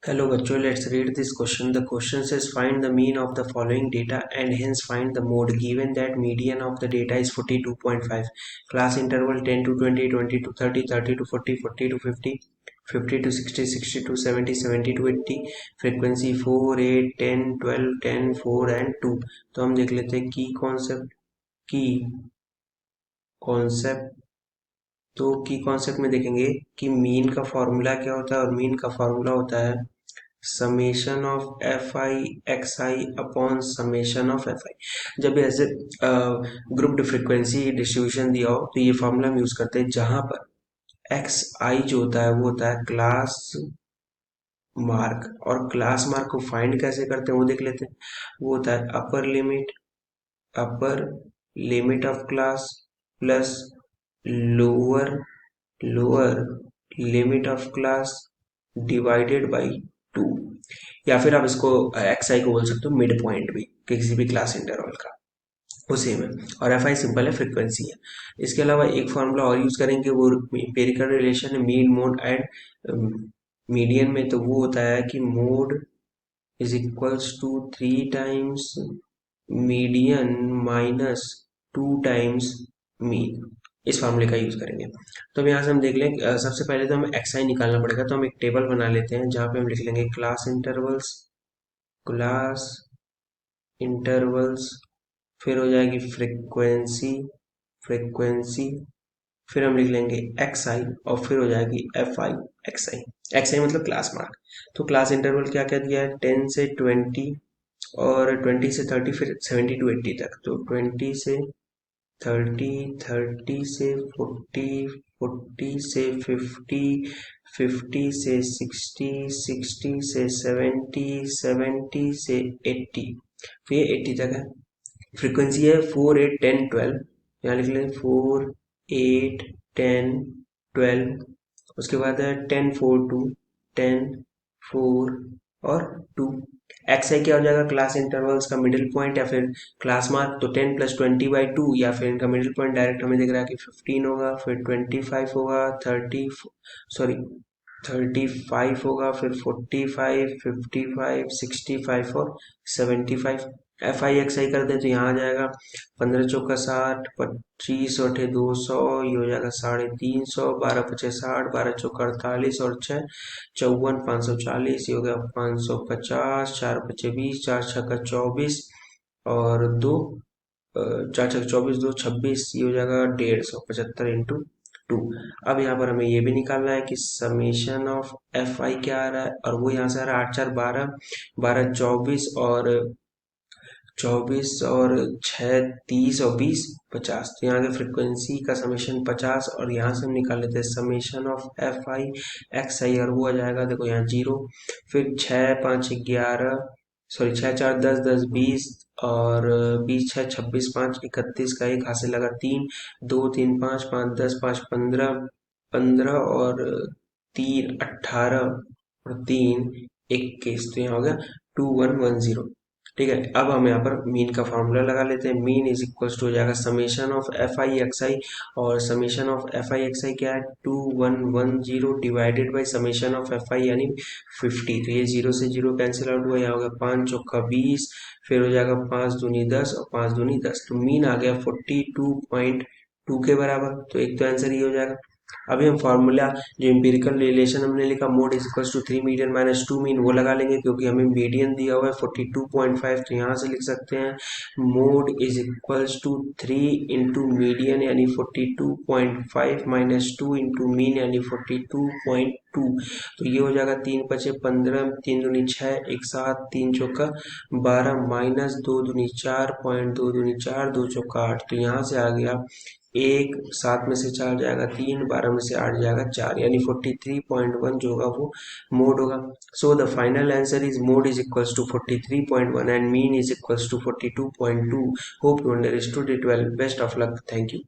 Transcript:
Hello बच्चों, let's read this question. The question says find the mean of the following data and hence find the mode given that median of the data is 42.5. Class interval 10 to 20, 20 to 30, 30 to 40, 40 to 50, 50 to 60, 60 to 70, 70 to 80. Frequency 4, 8, 10, 12, 10, 4 and 2. तो हम देख लेते हैं की concept में देखेंगे कि mean का फॉर्मूला क्या होता है। और मीन का फॉर्मूला होता है summation of F I X I upon summation of F आई। जब ऐसे ग्रुप्ड फ्रीक्वेंसी डिस्ट्रीब्यूशन दिया हो तो ये फॉर्मूला हम यूज करते हैं, जहां पर एक्स आई जो होता है वो होता है क्लास मार्क। और क्लास मार्क को फाइंड कैसे करते हैं वो देख लेते हैं। वो होता है upper limit of class plus lower lower limit of class divided by 2। या फिर आप इसको एक्स आई को बोल सकते हो मिड पॉइंट भी किसी भी क्लास इंटरवल का, वो सेम है। और एफ आई सिंपल है, फ्रीक्वेंसी है। इसके अलावा एक फॉर्मूला और यूज करेंगे, वो एम्पिरिकल रिलेशन है मीन मोड एंड मीडियन में। तो वो होता है कि mode is equals to 3 times median minus 2 times mean. इस फार्मूले का यूज करेंगे। तो अब यहाँ से हम देख लें, सबसे पहले तो हमें एक्स आई निकालना पड़ेगा। तो हम एक टेबल बना लेते हैं जहाँ पे हम लिख लेंगे क्लास इंटरवल्स, फिर हो जाएगी फ्रीक्वेंसी, फिर हम लिख लेंगे एक्स आई और फिर हो जाएगी F I X I. X I मतलब क्लास मार्क। तो क्लास इंटरवल क्या क्या दिया है, 10 से 20 और 20 से 30, फिर 70 टू 80 तक। तो 20 से 30, 30 से 40, 40 से 50, 50 से 60, 60 से 70, 70 से 80, फिर 80 तक है। फ्रीक्वेंसी है 4, 8, 10, 12। यहाँ लिख लें 4, 8, 10, 12। उसके बाद है 10, 4, 2, 10, 4 और 2। एक्स आई क्या हो जाएगा, क्लास इंटरवल्स का मिडिल पॉइंट या फिर क्लास मार्क। तो 10 प्लस 20/2, या फिर इनका मिडिल पॉइंट डायरेक्ट हमें दिख रहा है कि 15 होगा, फिर 25 होगा, 35 होगा, फिर 45, 55, 65 और 75। एफ आई एक्स आई कर दें तो यहाँ आ जाएगा 15 चौका 60, 25 और 200, ये हो जाएगा 350, 12 पचे 60, 12 चौका 48 और 6 54, 540, ये हो गया 550, 4 पचे 20, 4 छक्का 24 और 2 4 छक्का 24, 2 26, ये हो जाएगा 150 इंटू 2। अब यहाँ पर हमें ये भी निकालना है कि समेशन ऑफ एफ आई क्या आ रहा है, और वो यहाँ से आ रहा है 8 4 12, 12 24 और 6 30 और 20 50। तो यहाँ के फ्रीक्वेंसी का समेशन 50, और यहाँ से हम निकाल लेते हैं summation of F I X I, और वो आ जाएगा देखो यहाँ 0, फिर 6 5 11, सॉरी 6 4 10 10 20 और 20 6 26 5 31 का एक हासिल लगा 3 2 3 5 5 10 5 15 15 और 3 18 और 3 21। तो यहाँ हो गया 2110। ठीक है, अब हम यहाँ पर मीन का फॉर्मूला लगा लेते हैं। मीन इज इक्वल्स टू हो जाएगा summation of F I X I, और summation of F I X I क्या है 2110 divided by summation of F I यानी 50। तो ये 0 से 0 कैंसिल आउट हुआ, यहाँ होगा 5 चौका 20, फिर हो जाएगा 5 दूनी 10 और 5 दूनी 10। तो मीन आ गया 42.2 के बराबर। तो एक तो आंसर ये हो जाएगा। अभी हम फॉर्मूला जो एम्पिरिकल रिलेशन हमने लिखा mode is equals to 3 median minus 2 mean, वो लगा लेंगे क्योंकि हमें मीडियन दिया हुआ है 42.5। तो यहाँ से लिख सकते हैं mode is equals to 3 into median यानी 42.5 माइनस 2 इंटू मीन यानी 42.2। तो ये हो जाएगा 3 पचे 15, 3 दूनी 6, 1 7, 3 चौका 12 माइनस 2 दूनी 4, 2 दूनी 4, 2 चौका 8। तो यहाँ से आ गया 1 7 में से 4 जाएगा 3, 12 में से 8 जाएगा 4, यानी 43.1 जो होगा वो मोड होगा। So the final answer is mode is equals to 43.1 and mean is equals to 42.2। Hope you understood it well. Best of luck, thank you.